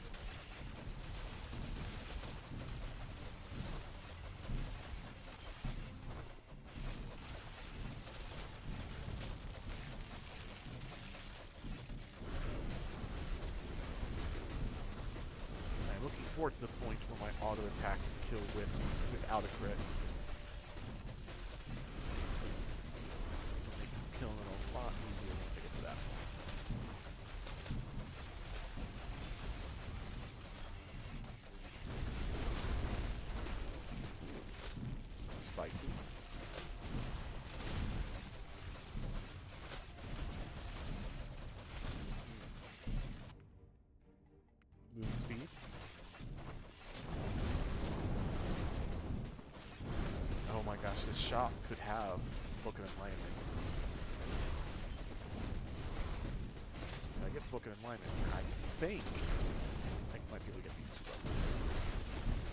Forward to the point where my auto attacks kill Wisps without a crit. It'll make killing it a lot easier once I get to that point. Spicy. Move speed. Oh my gosh, this shop could have Book of Enlightenment. If I get Book of Enlightenment, I think I might be able to get these 2 levels.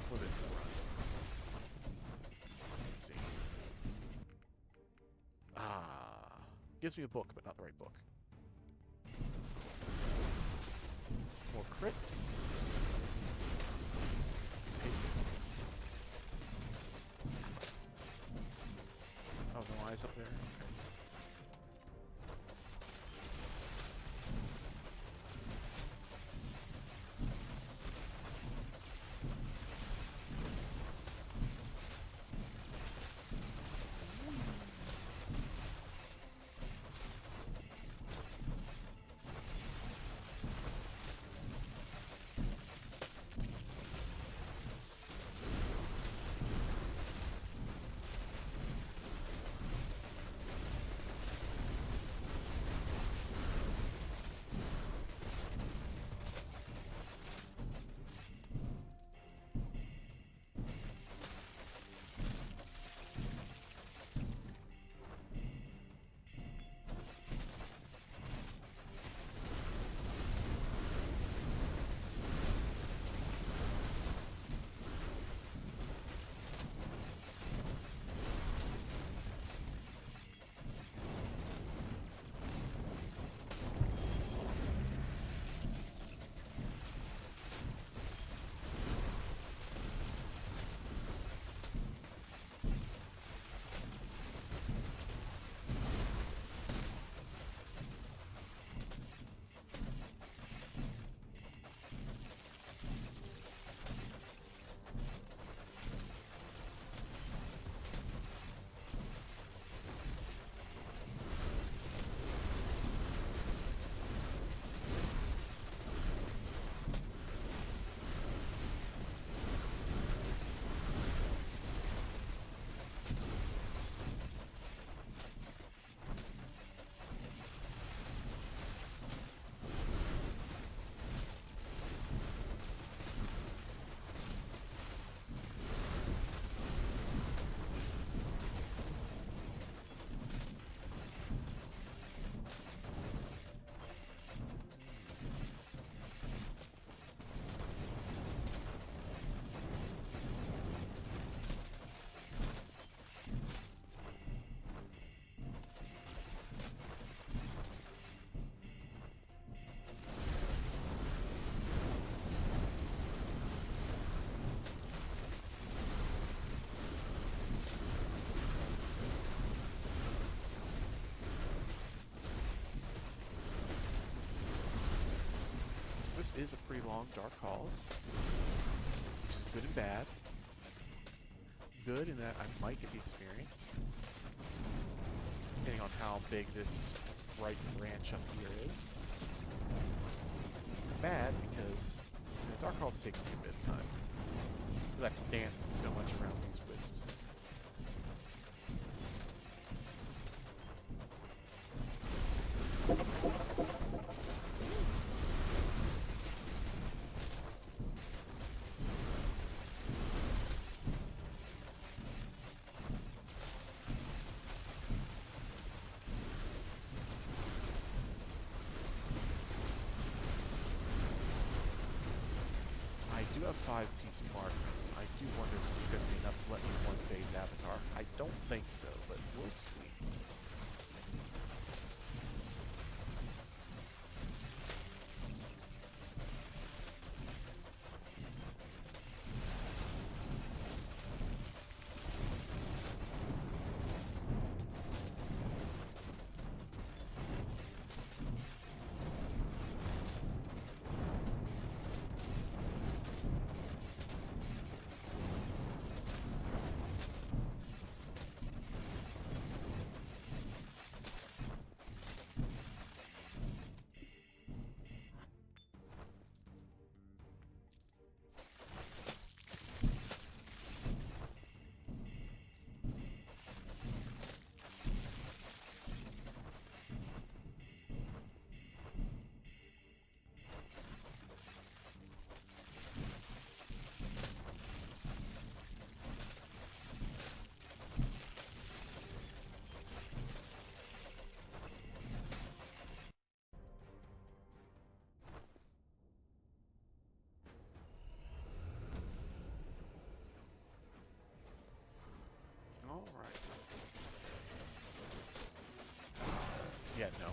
For the run. Let's see. Gives me a book, but not the right book. More crits. Take it. Oh, no eyes up there? Okay. this is a pretty long Dark Halls, which is good and bad. Good in that I might get the experience, depending on how big this right ranch up here is. Bad because Dark Halls takes me a bit of time. I have to dance so much around these wisps. I do have 5 piece markers. I do wonder if this is going to be enough to let me one phase avatar. I don't think so, but we'll see. Alright. Yeah, no.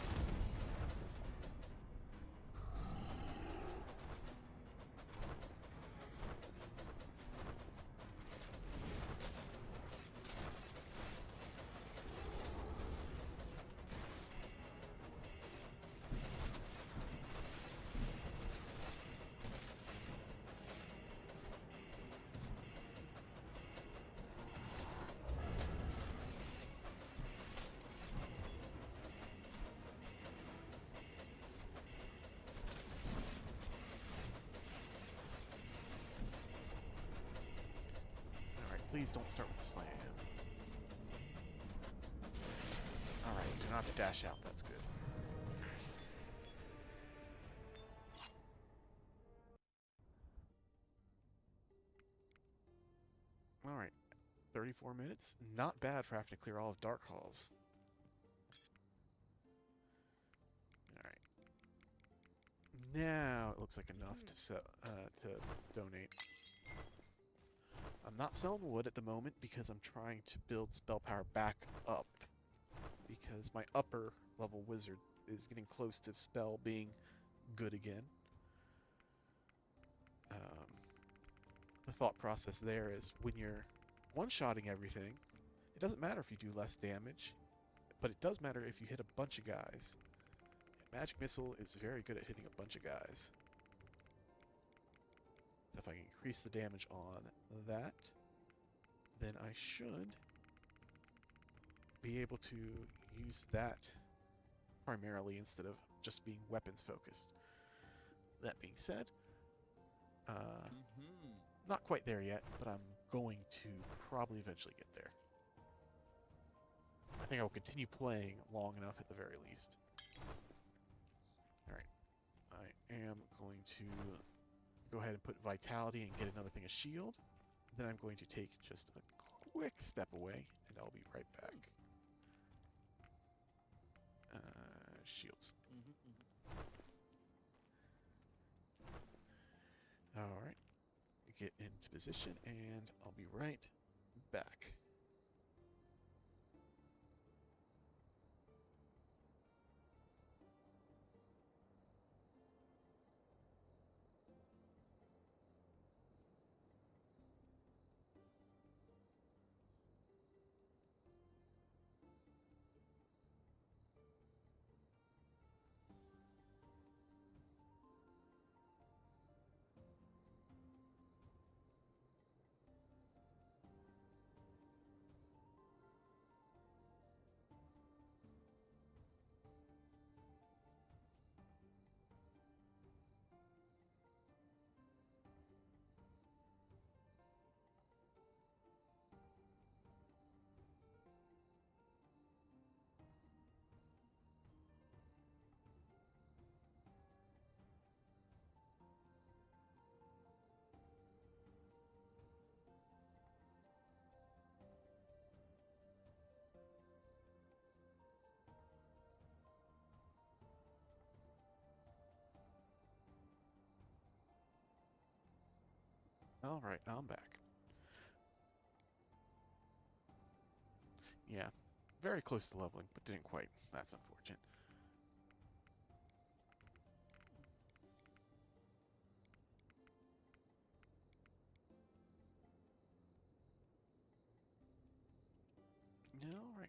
Please don't start with the slam. Alright, do not have to dash out, that's good. Alright, 34 minutes. Not bad for having to clear all of Dark Halls. Alright. Now it looks like enough to donate. I'm not selling wood at the moment because I'm trying to build spell power back up. Because my upper level wizard is getting close to spell being good again. The thought process there is when you're one-shotting everything, it doesn't matter if you do less damage, but it does matter if you hit a bunch of guys. And Magic Missile is very good at hitting a bunch of guys. So if I can increase the damage on that, then I should be able to use that primarily instead of just being weapons focused. That being said, not quite there yet, but I'm going to probably eventually get there. I think I will continue playing long enough at the very least. Alright, I am going to go ahead and put Vitality and get another thing of shield. Then I'm going to take just a quick step away, and I'll be right back. Shields. Alright. Get into position, and I'll be right back. Alright, I'm back. Yeah, very close to leveling, but didn't quite. That's unfortunate. Alright.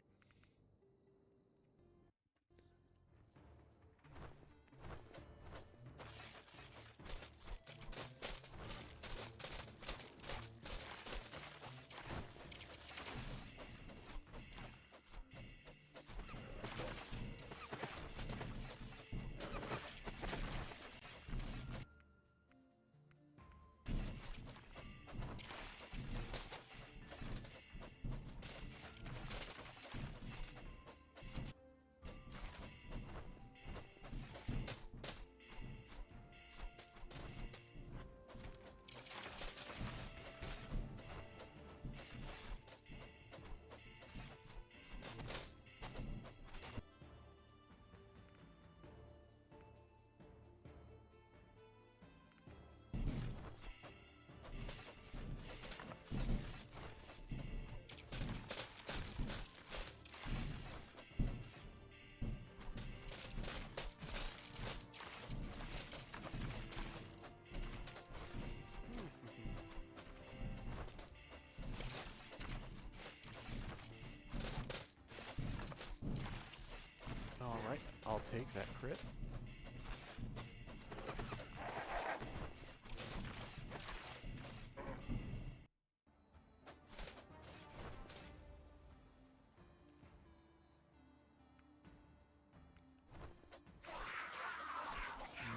Alright, I'll take that crit.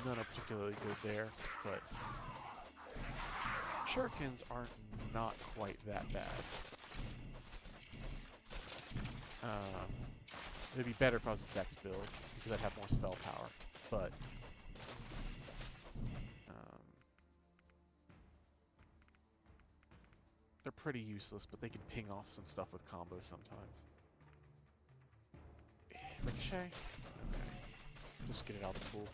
None are particularly good there, but shurikens are not quite that bad. It'd be better if I was a dex build, because I'd have more spell power, but they're pretty useless, but they can ping off some stuff with combos sometimes. Ricochet? Okay. Just get it out of the pool.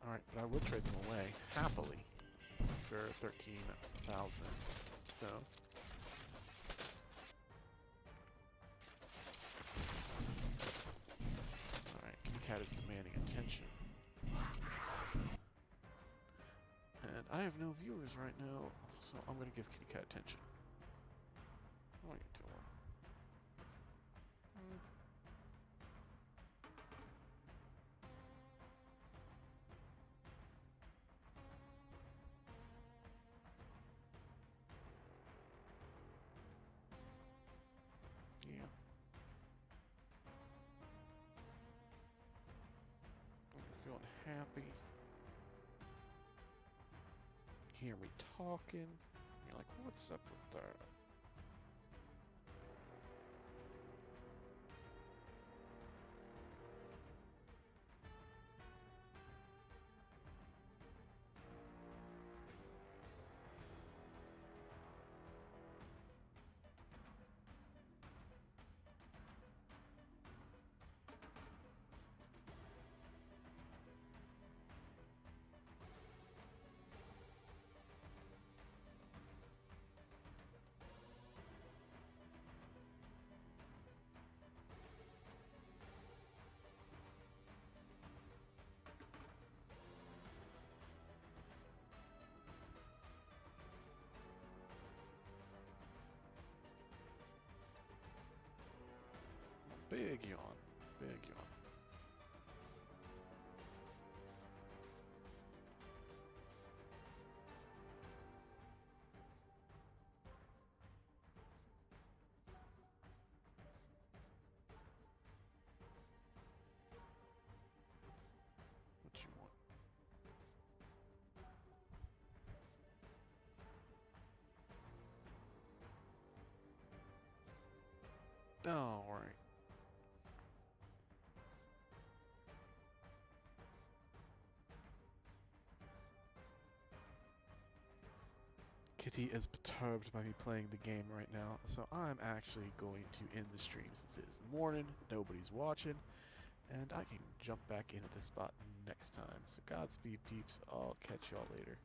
Alright, but I would trade them away, happily, for 13,000. So. Alright, Kitty Cat is demanding attention. And I have no viewers right now, so I'm going to give Kitty Cat attention. What are you doing? Yeah. I'm feeling happy. You hear me talking. You're like, what's up with that? Big yawn. Big yawn. What you want? All right. Kitty is perturbed by me playing the game right now, so I'm actually going to end the stream since it is the morning, nobody's watching, and I can jump back in at this spot next time. So Godspeed, peeps. I'll catch y'all later.